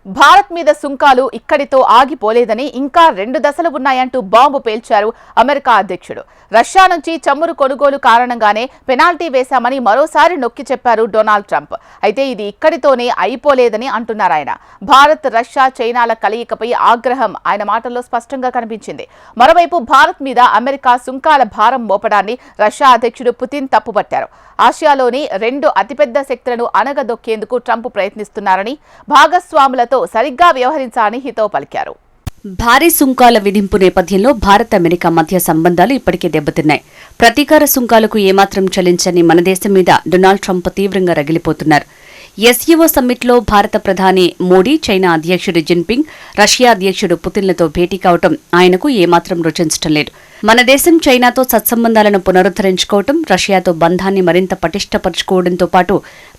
భారత్ మీద సుంకాలు ఇక్కడితో ఆగిపోలేదని ఇంకా 2 దశలు ఉన్నాయంటూ బాంబు పేల్చారు అమెరికా అధ్యక్షుడు. రష్యా నుంచి చమురు కొనుగోలు కారణంగానే పెనాల్టీ వేశామని మరోసారి నొక్కి చెప్పారు డొనాల్డ్ ట్రంప్. అయితే ఇది ఇక్కడితోనే అయిపోలేదని అంటున్నారు ఆయన. భారత్, రష్యా, చైనాల కలయికపై ఆగ్రహం ఆయన మాటల్లో స్పష్టంగా కనిపించింది. మరోవైపు భారత్ మీద అమెరికా సుంకాల భారం మోపడాన్ని రష్యా అధ్యక్షుడు పుతిన్ తప్పుపట్టారు. ఆసియాలోని 2 అతిపెద్ద శక్తులను అణగదొక్కేందుకు ట్రంప్ ప్రయత్నిస్తున్నారని, భాగస్వాములతో సరిగ్గా వ్యవహరించాలని హితవు పలికారు. భారీ సుంకాల విధింపు నేపథ్యంలో భారత్, అమెరికా మధ్య సంబంధాలు ఇప్పటికే దెబ్బతిన్నాయి. ప్రతీకార సుంకాలకు ఏమాత్రం చలించని మన దేశం మీద డొనాల్డ్ ట్రంప్ తీవ్రంగా రగిలిపోతున్నారు. ఎస్ఈఓ సమ్మిట్లో భారత ప్రధాని మోడీ, చైనా అధ్యక్షుడు జిన్పింగ్, రష్యా అధ్యక్షుడు పుతిన్లతో భేటీ కావటం ఆయనకు ఏమాత్రం రుచించటం లేదు. మన దేశం చైనాతో సత్సంబంధాలను పునరుద్ధరించుకోవటం, రష్యాతో బంధాన్ని మరింత పటిష్టపరుచుకోవడంతో పాటు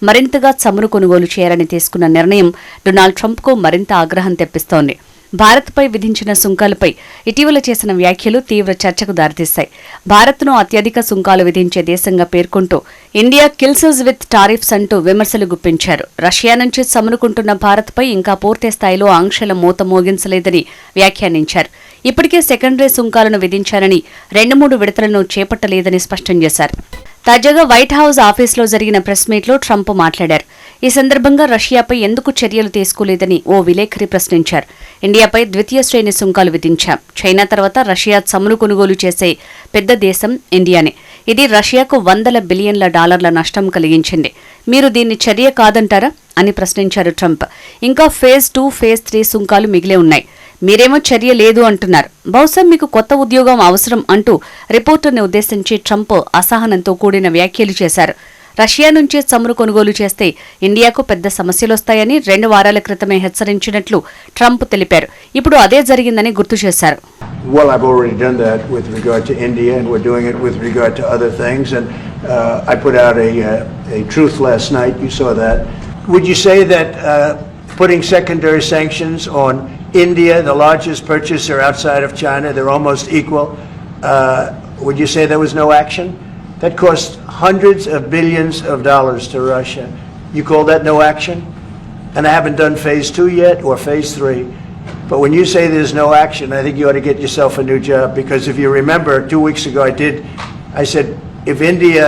మరింతగా చమురు కొనుగోలు చేయాలని తీసుకున్న నిర్ణయం డొనాల్డ్ ట్రంప్కు మరింత ఆగ్రహం తెప్పిస్తోంది. భారత్పై విధించిన సుంకాలపై ఇటీవల చేసిన వ్యాఖ్యలు తీవ్ర చర్చకు దారితీశాయి. భారత్ను అత్యధిక సుంకాలు విధించే దేశంగా పేర్కొంటూ ఇండియా కిల్స్ విత్ టారిఫ్స్ అంటూ విమర్శలు గుప్పించారు. రష్యా నుంచి చమురుకుంటున్న భారత్పై ఇంకా పూర్తి స్థాయిలో ఆంక్షల మూత మోగించలేదని వ్యాఖ్యానించారు. ఇప్పటికే సెకండరీ సుంకాలను విధించారని 2-3 విడతలను చేపట్టలేదని స్పష్టం చేశారు. తాజాగా వైట్ హౌస్ ఆఫీసులో జరిగిన ప్రెస్ మీట్లో ట్రంప్ మాట్లాడారు. ఈ సందర్భంగా రష్యాపై ఎందుకు చర్యలు తీసుకోలేదని ఓ విలేకరి ప్రశ్నించారు. ఇండియాపై ద్వితీయ శ్రేణి సుంకాలు విధించాం. చైనా తర్వాత రష్యా చమురు కొనుగోలు చేసే పెద్ద దేశం ఇండియానే. ఇది రష్యాకు $100 బిలియన్ల నష్టం కలిగించింది. మీరు దీన్ని చర్య కాదంటారా అని ప్రశ్నించారు ట్రంప్. ఇంకా ఫేజ్ 2, ఫేజ్ 3 సుంకాలు మిగిలే ఉన్నాయి. మీరేమో చర్య లేదు అంటున్నారు. బహుశా మీకు కొత్త ఉద్యోగం అవసరం అంటూ రిపోర్టర్ని ఉద్దేశించి ట్రంప్ అసహనంతో కూడిన వ్యాఖ్యలు చేశారు. రష్యా నుంచే చమురు కొనుగోలు చేస్తే ఇండియాకు పెద్ద సమస్యలొస్తాయని 2 వారాల క్రితమే హెచ్చరించినట్లు ట్రంప్ తెలిపారు. ఇప్పుడు అదే జరిగిందని గుర్తు చేశారు. Well, I've already done that with regard to India, and we're doing it with regard to other things. And I put out a truth last night. You saw that. Would you say that putting secondary sanctions on India, the largest purchaser outside of China, they're almost equal? Would you say there was no action? That cost hundreds of billions of dollars to Russia. You call that no action? And I haven't done phase 2 yet or phase 3. But when you say there's no action, I think you ought to get yourself a new job, because if you remember 2 weeks ago I said if India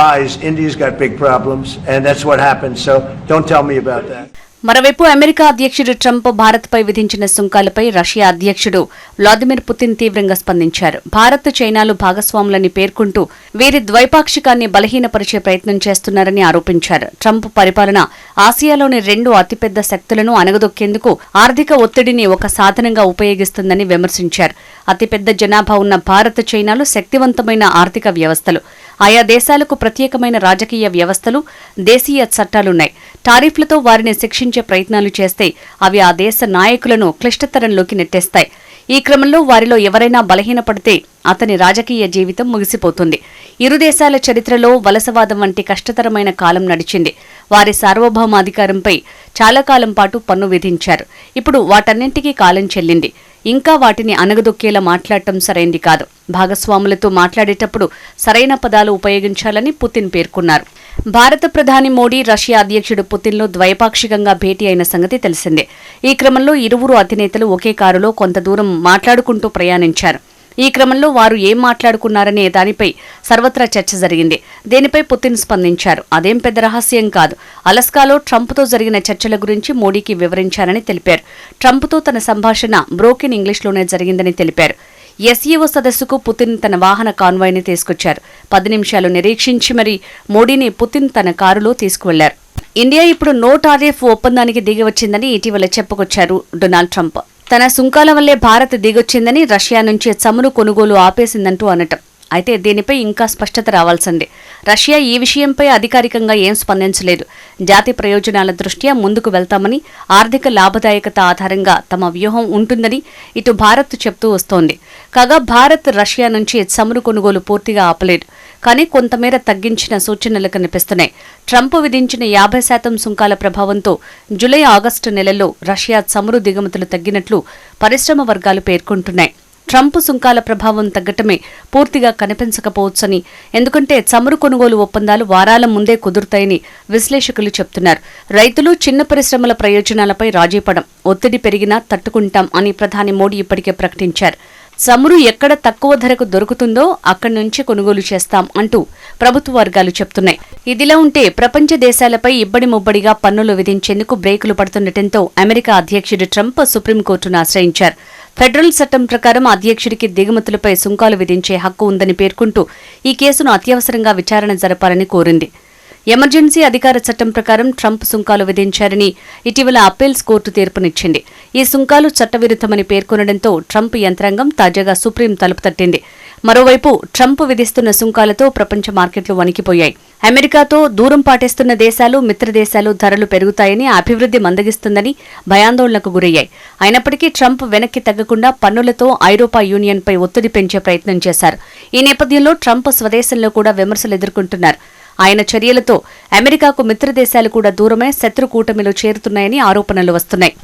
buys, India's got big problems, and that's what happened. So don't tell me about that. మరోవైపు America అధ్యక్షుడు Trump భారత్పై విధించిన సుంకాలపై Russia అధ్యక్షుడు Vladimir Putin తీవ్రంగా స్పందించారు. భారత్, చైనాలు భాగస్వాములని పేర్కొంటూ వీరి ద్వైపాక్షికాన్ని బలహీనపరిచే ప్రయత్నం చేస్తున్నారని ఆరోపించారు. ట్రంప్ పరిపాలన ఆసియాలోని 2 అతిపెద్ద శక్తులను అణగదొక్కేందుకు ఆర్థిక ఒత్తిడిని ఒక సాధనంగా ఉపయోగిస్తుందని విమర్శించారు. అతిపెద్ద జనాభా ఉన్న భారత్, చైనాలు శక్తివంతమైన ఆర్థిక వ్యవస్థలు. ఆయా దేశాలకు ప్రత్యేకమైన రాజకీయ వ్యవస్థలు, దేశీయ చట్టాలున్నాయి. టారిఫ్లతో వారిని శిక్షించే ప్రయత్నాలు చేస్తే అవి ఆ దేశ నాయకులను క్లిష్టతరంలోకి నెట్టేస్తాయి. ఈ క్రమంలో వారిలో ఎవరైనా బలహీనపడితే అతని రాజకీయ జీవితం ముగిసిపోతుంది. ఇరు దేశాల చరిత్రలో వలసవాదం వంటి కష్టతరమైన కాలం నడిచింది. వారి సార్వభౌమాధికారంపై చాలా కాలం పాటు పన్ను విధించారు. ఇప్పుడు వాటన్నింటికీ కాలం చెల్లింది. ఇంకా వాటిని అణగదొక్కేలా మాట్లాడటం సరైంది కాదు. భాగస్వాములతో మాట్లాడేటప్పుడు సరైన పదాలు ఉపయోగించాలని పుతిన్ పేర్కొన్నారు. భారత ప్రధాని మోడీ, రష్యా అధ్యక్షుడు పుతిన్లు ద్వైపాక్షికంగా భేటీ అయిన సంగతి తెలిసిందే. ఈ క్రమంలో ఇరువురు అధినేతలు ఒకే కారులో కొంత దూరం మాట్లాడుకుంటూ ప్రయాణించారు. ఈ క్రమంలో వారు ఏం మాట్లాడుకున్నారనే దానిపై సర్వత్రా చర్చ జరిగింది. దీనిపై పుతిన్ స్పందించారు. అదేం పెద్ద రహస్యం కాదు. అలస్కాలో ట్రంప్తో జరిగిన చర్చల గురించి మోడీకి వివరించారని తెలిపారు. ట్రంప్తో తన సంభాషణ బ్రోకెన్ ఇంగ్లీష్లోనే జరిగిందని తెలిపారు. ఎస్ఈఓ సదస్సుకు పుతిన్ తన వాహన కాన్వాయ్ని తీసుకొచ్చారు. 10 నిమిషాలు నిరీక్షించి మరీ మోడీని పుతిన్ తన కారులో తీసుకువెళ్లారు. ఇండియా ఇప్పుడు నో టారిఫ్ ఒప్పందానికి దిగివచ్చిందని ఇటీవల చెప్పుకొచ్చారు డొనాల్డ్ ట్రంప్. తన సుంకాల వల్లే భారత్ దిగొచ్చిందని, రష్యా నుంచి చమురు కొనుగోలు ఆపేసిందంటూ అనటం. అయితే దీనిపై ఇంకా స్పష్టత రావాల్సిందే. రష్యా ఈ విషయంపై అధికారికంగా ఏం స్పందించలేదు. జాతి ప్రయోజనాల దృష్ట్యా ముందుకు వెళ్తామని, ఆర్థిక లాభదాయకత ఆధారంగా తమ వ్యూహం ఉంటుందని ఇటు భారత్ చెప్తూ వస్తోంది. కాగా భారత్ రష్యా నుంచి చమురు కొనుగోలు పూర్తిగా ఆపలేదు. కానీ కొంతమేర తగ్గించిన సూచనలు కనిపిస్తున్నాయి. ట్రంప్ విధించిన 50% సుంకాల ప్రభావంతో జూలై, ఆగస్టు నెలల్లో రష్యా చమురు దిగుమతులు తగ్గినట్లు పరిశ్రమ వర్గాలు పేర్కొంటున్నాయి. ట్రంప్ సుంకాల ప్రభావం తగ్గటమే పూర్తిగా కనిపించకపోవచ్చని, ఎందుకంటే చమురు కొనుగోలు ఒప్పందాలు వారాల ముందే కుదురుతాయని విశ్లేషకులు చెబుతున్నారు. రైతులు, చిన్న పరిశ్రమల ప్రయోజనాలపై రాజీపడం, ఒత్తిడి పెరిగినా తట్టుకుంటాం అని ప్రధాని మోడీ ఇప్పటికే ప్రకటించారు. చమురు ఎక్కడ తక్కువ ధరకు దొరుకుతుందో అక్కడి నుంచి కొనుగోలు చేస్తాం అంటూ ప్రభుత్వ వర్గాలు చెప్తున్నాయి. ఇదిలా ఉంటే ప్రపంచ దేశాలపై ఇబ్బడి ముబ్బడిగా పన్నులు విధించేందుకు బ్రేకులు పడుతుండటంతో అమెరికా అధ్యక్షుడు ట్రంప్ సుప్రీంకోర్టును ఆశ్రయించారు. ఫెడరల్ చట్టం ప్రకారం అధ్యక్షుడికి దిగుమతులపై సుంకాలు విధించే హక్కు ఉందని పేర్కొంటూ ఈ కేసును అత్యవసరంగా విచారణ జరపాలని కోరింది. ఎమర్జెన్సీ అధికార చట్టం ప్రకారం ట్రంప్ సుంకాలు విధించారని ఇటీవల అప్పీల్స్ కోర్టు తీర్పునిచ్చింది. ఈ సుంకాలు చట్టవిరుద్ధమని పేర్కొనడంతో ట్రంప్ యంత్రాంగం తాజాగా సుప్రీం తలుపు తట్టింది. మరోవైపు ట్రంప్ విధిస్తున్న సుంకాలతో ప్రపంచ మార్కెట్లు వణికిపోయాయి. అమెరికాతో దూరం పాటిస్తున్న దేశాలు, మిత్రదేశాలు ధరలు పెరుగుతాయని, అభివృద్ధి మందగిస్తుందని భయాందోళనకు గురయ్యాయి. అయినప్పటికీ ట్రంప్ వెనక్కి తగ్గకుండా పన్నులతో ఐరోపా యూనియన్పై ఒత్తిడి పెంచే ప్రయత్నం చేశారు. ఈ నేపథ్యంలో ట్రంప్ స్వదేశంలో కూడా విమర్శలు ఎదుర్కొంటున్నారు. ఆయన చర్యలతో అమెరికాకు మిత్రదేశాలు కూడా దూరమై శత్రు కూటమిలో చేరుతున్నాయని ఆరోపణలు వస్తున్నాయి.